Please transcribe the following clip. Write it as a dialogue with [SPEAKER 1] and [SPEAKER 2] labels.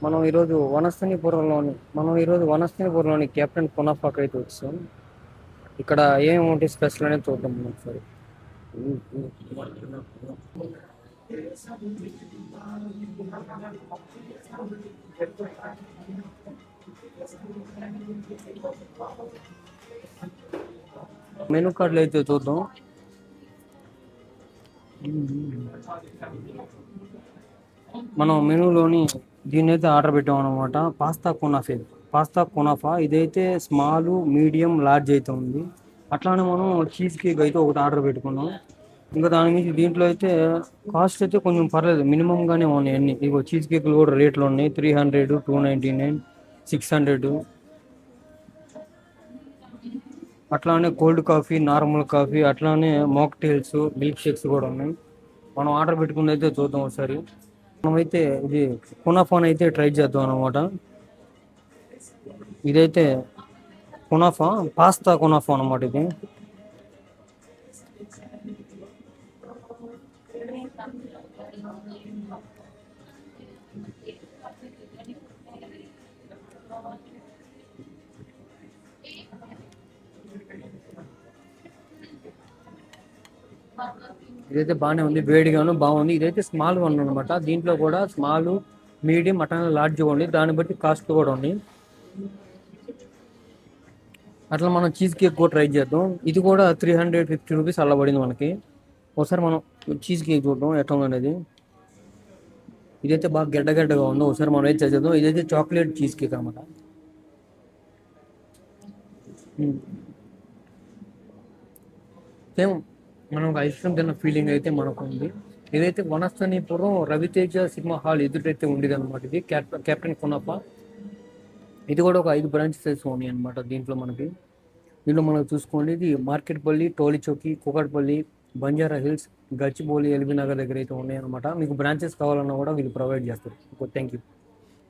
[SPEAKER 1] మనం ఈరోజు వనస్థలిపురంలోని కెప్టెన్ కునఫాకి అయితే వచ్చాం. ఇక్కడ ఏమేమి స్పెషల్ అనేది చూద్దాం మనం ఒకసారి. మెనూ కార్డులు అయితే చూద్దాం. మనం మెనూలోని దీన్ని అయితే ఆర్డర్ పెట్టాం అనమాట. పాస్తా కునాఫా ఇదైతే స్మాల్, మీడియం, లార్జ్ అయితే ఉంది. అట్లానే మనం చీజ్ కేక్ అయితే ఒకటి ఆర్డర్ పెట్టుకున్నాం. ఇంకా దాని మీద దీంట్లో అయితే కాస్ట్ అయితే కొంచెం పర్లేదు, మినిమం గానే ఉన్నాయి అన్ని. ఇగో చీజ్ కేక్లు కూడా రేట్లు ఉన్నాయి, 300, 299, 600. అట్లానే కోల్డ్ కాఫీ, నార్మల్ కాఫీ, అట్లానే మాక్టైల్స్, మిల్క్ షేక్స్ కూడా ఉన్నాయి. మనం ఆర్డర్ పెట్టుకుని అయితే చూద్దాం ఒకసారి. మనమైతే ఇది కునాఫాన్ అయితే ట్రై చేద్దాం అనమాట. ఇదైతే పాస్తా కునాఫా అనమాట ఇది. ఇదైతే బాగానే ఉంది, వేడిగాను బాగుంది. ఇదైతే స్మాల్ వన్ అనమాట. దీంట్లో కూడా స్మాల్, మీడియం, అట్లా లార్జ్ ఉంది. దాన్ని బట్టి కాస్ట్ కూడా ఉంది. అట్లా మనం చీజ్ కేక్ కూడా ట్రై చేద్దాం. ఇది కూడా 350 రూపీస్ అలా పడింది మనకి. ఒకసారి మనం చీజ్ కేక్ చూద్దాం ఎట్లా ఉంది అనేది. ఇదైతే బాగా గడ్డగా ఉంది. ఒకసారి మనం అయితే చేద్దాం. ఇదైతే చాక్లెట్ చీజ్ కేక్ అనమాట. సేమ్ మనం ఒక ఐస్ క్రీమ్ తిన్న ఫీలింగ్ అయితే మనకు ఉంది. ఇదైతే వనస్థలిపురం రవితేజ సినిమా హాల్ ఎదుటైతే ఉండేది అనమాట. ఇది కెప్టెన్ కునప్ప. ఇది కూడా ఒక 5 బ్రాంచెస్ ఉన్నాయి అనమాట. దీంట్లో మనం చూసుకోండి, ఇది మార్కెట్పల్లి, టోలిచౌకి, కూకట్పల్లి, బంజారా హిల్స్, గచ్చిబౌలి, ఎల్బీ నగర్ దగ్గర అయితే ఉన్నాయి అనమాట. మీకు బ్రాంచెస్ కావాలన్నా కూడా వీళ్ళు ప్రొవైడ్ చేస్తారు. Thank you.